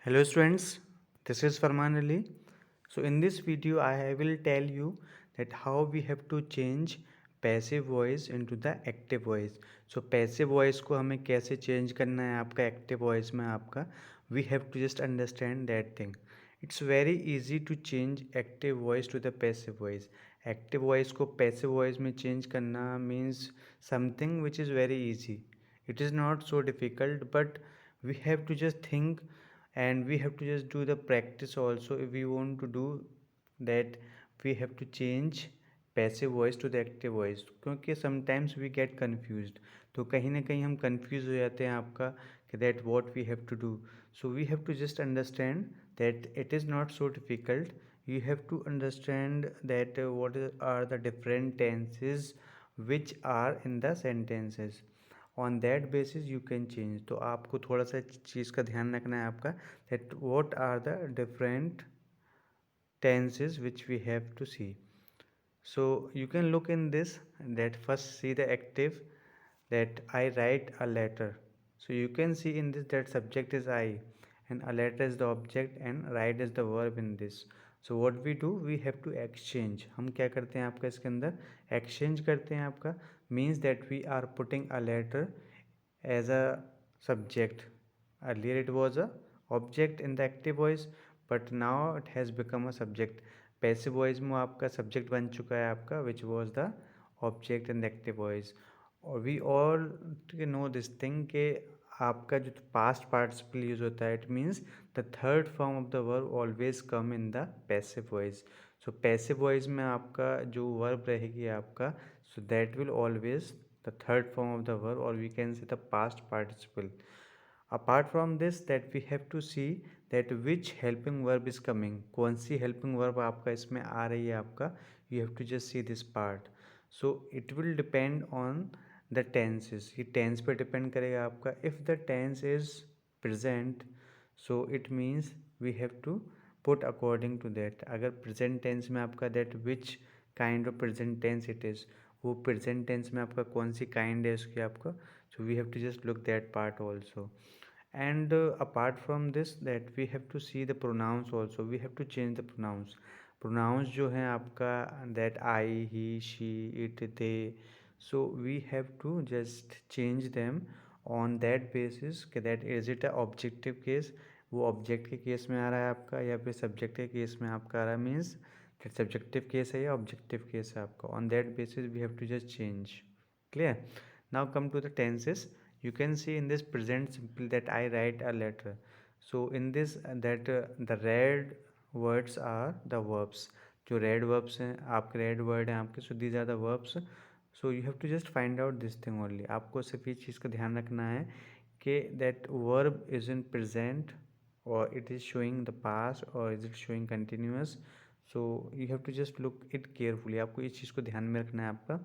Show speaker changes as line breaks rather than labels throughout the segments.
Hello students, this is Farman Ali. So in this video I will tell you that how we have to change passive voice into the active voice. So passive voice को हमें कैसे change करना है आपका active voice में आपका, we have to just understand that thing. It's very easy to change active voice to the passive voice. Active voice को passive voice में change करना means something which is very easy. It is not so difficult, but we have to just think and we have to just do the practice also. If we want to do that, we have to change passive voice to the active voice, क्योंकि sometimes we get confused. तो कहीं ना कहीं हम confuse हो जाते हैं आपका कि that what we have to do. So we have to just understand that it is not so difficult. You have to understand that are the different tenses which are in the sentences. On that basis you can change. तो आपको थोड़ा सा चीज़ का ध्यान रखना है आपका, that what are the different tenses which we have to see. So you can look in this, that first see the active, that I write a letter. So you can see in this that subject is I and a letter is the object and write is the verb in this. So what we do, we have to exchange. हम क्या करते हैं आपका इसके अंदर exchange करते हैं आपका, means that we are putting a letter as a subject. Earlier it was a object in the active voice, but now it has become a subject. Passive voice में आपका subject बन चुका है आपका, which was the object in the active voice. और we all know this thing कि आपका जो past participle use होता है, it means the third form of the verb always come in the passive voice. So passive voice में आपका जो verb रहेगी आपका, so that will always the third form of the verb, or we can say the past participle. Apart from this, that we have to see that which helping verb is coming. कौन सी helping verb आपका इसमें आ रही है आपका, you have to just see this part. So it will depend on the tenses. ये tense पे depend करेगा आपका. If the tense is present, so it means we have to put according to that. अगर present tense में आपका that which kind of present tense it is, वो present tense में आपका कौन सी kind है उसकी आपका, so we have to just look that part also. And apart from this, that we have to see the pronouns also. We have to change the pronouns जो हैं आपका, that I, he, she, it, they. So we have to just change them on that basis कि that is it a objective case, वो object के case में आ रहा है आपका या फिर subject के केस में आपका आ रहा है, means that subjective case है या objective case है आपका. On that basis we have to just change. Clear? Now come to the tenses. You can see in this present simple that I write a letter. So in this the red words are the verbs. जो red verbs हैं आपके, red word हैं आपके, so these are the verbs. So you have to just find out this thing only. आपको सिर्फ ये चीज़ का ध्यान रखना है कि that verb is in present, or it is showing the past, or is it showing continuous. So you have to just look it carefully. आपको इस चीज़ को ध्यान में रखना है आपका.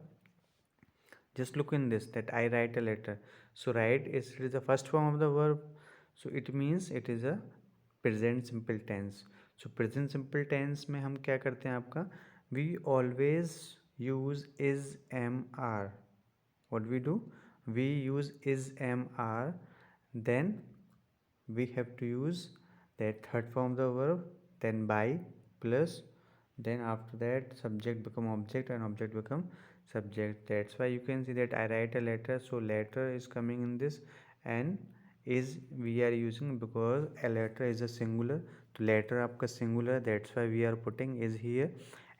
Just look in this, that I write a letter. So write is, it is the first form of the verb, so it means it is a present simple tense. So present simple tense में हम क्या करते हैं आपका, we always use is, am, are. What we do, we use is, am, are, then we have to use that third form of the verb, then by, plus, then after that subject become object and object become subject. That's why you can see that I write a letter, so letter is coming in this, and is we are using because a letter is a singular, तो letter आपका singular, that's why we are putting is here.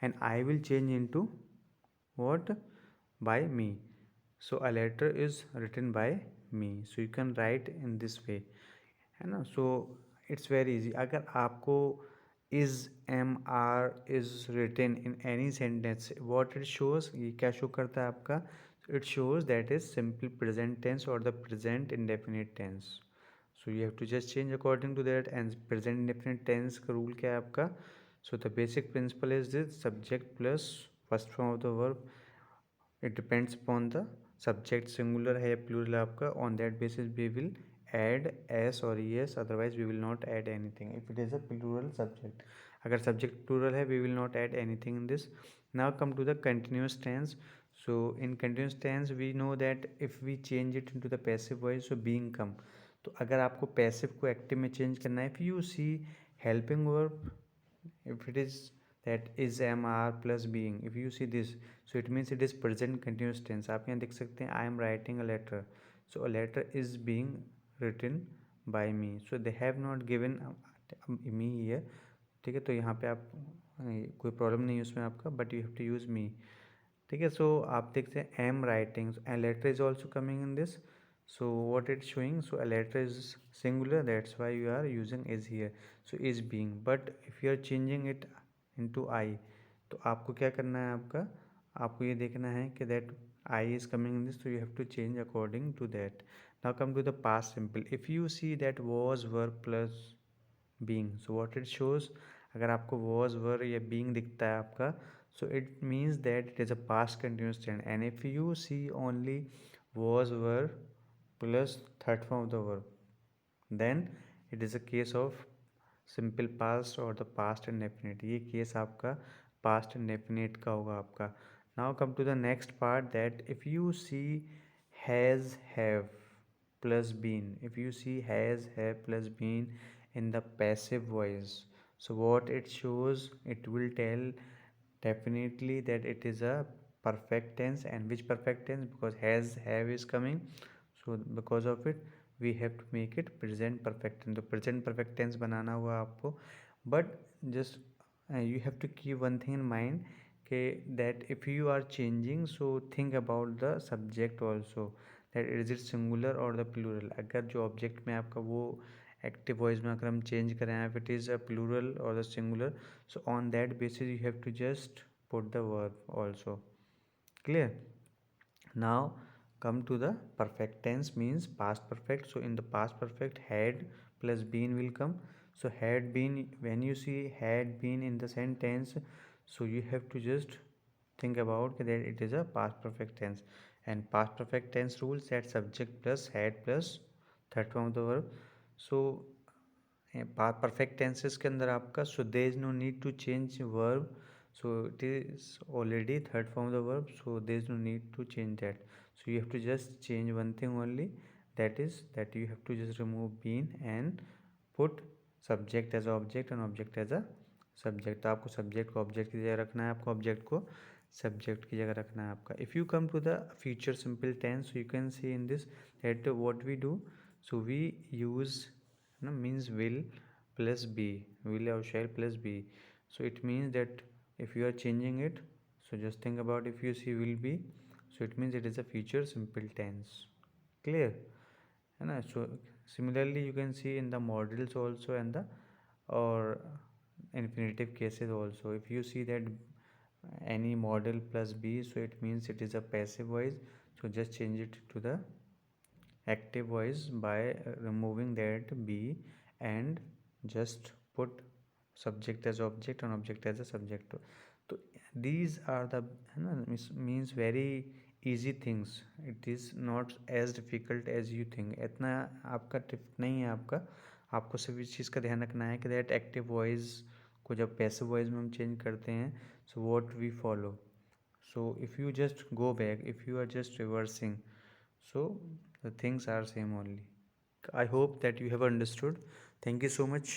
And I will change into what, by me. So a letter is written by me, so you can write in this way, है ना. So it's very easy. अगर आपको is, am, are is written in any sentence, what it shows, ये क्या show करता है आपका, it shows that is simple present tense और the present indefinite tense. So you have to just change according to that. And present indefinite tense का rule क्या है आपका, so the basic principle is this, subject plus first form of the verb. It depends upon the subject singular है या plural आपका. On that basis we will add s or es, otherwise we will not add anything if it is a plural subject. अगर subject plural है, we will not add anything in this. Now come to the continuous tense. So in continuous tense we know that if we change it into the passive voice, so being come, तो अगर आपको passive को active में change करना है, if you see helping verb, if it is that is am are plus being, if you see this, so it means it is present continuous tense. आप यहाँ देख सकते हैं I am writing a letter, so a letter is being written by me, so they have not given me here. ठीक है, तो यहाँ पे आप कोई प्रॉब्लम नहीं है उसमें आपका, but you have to use me. ठीक है, सो आप देखते हैं am writing, a letter is also coming in this. So what it showing, so a letter is singular, that's why you are using is here. So is being, but if you are changing it into I, तो आपको क्या करना है, आपको ये देखना है कि that I is coming in this, so you have to change according to that. Now come to the past simple. If you see that was verb plus being, so what it shows, अगर आपको was were या being दिखता है आपका, so it means that it is a past continuous tense. And if you see only was were plus third form of the verb, then it is a case of simple past or the past indefinite. ये case आपका past indefinite का होगा आपका. Now come to the next part, that if you see has have plus been, if you see has have plus been in the passive voice, so what it shows, it will tell definitely that it is a perfect tense. And which perfect tense, because has have is coming, so because of it we have to make it present perfect tense. तो present perfect tense बनाना हुआ आपको, but just you have to keep one thing in mind कि that if you are changing, so think about the subject also, that is it singular or the plural. अगर जो object में आपका वो active voice में अगर हम change करें, if it is a plural or the singular, so on that basis you have to just put the verb also. Clear? Now come to the perfect tense, means past perfect. So in the past perfect, had plus been will come. So had been, when you see had been in the sentence, so you have to just think about that it is a past perfect tense. And past perfect tense rules that subject plus had plus third form of the verb. So perfect tenses के अंदर आपका, so there is no need to change verb, so it is already third form of the verb, so there is no need to change that. So you have to just change one thing only, that is that you have to just remove been and put subject as object and object as a subject. तो आपको subject को object की जगह रखना है, आपको object को subject की जगह रखना है आपका. If you come to the future simple tense, you can see in this that what we do, so we use means will plus be, will or shall plus be. So it means that if you are changing it, so just think about, if you see will be, so it means it is a future simple tense. Clear है ना? So similarly you can see in the models also and the or infinitive cases also. If you see that any model plus be, so it means it is a passive voice, so just change it to the active voice by removing that be and just put subject as object and object as a subject. तो these are the है ना, means very easy things. It is not as difficult as you think. इतना आपका tip नहीं है आपको सिर्फ इस चीज़ का ध्यान रखना है कि दैट एक्टिव वॉइस को जब पैसिव वॉइस में हम चेंज करते हैं, so what we follow. So if you just go back, if you are just reversing, so the things are same only. I hope that you have understood. Thank you so much.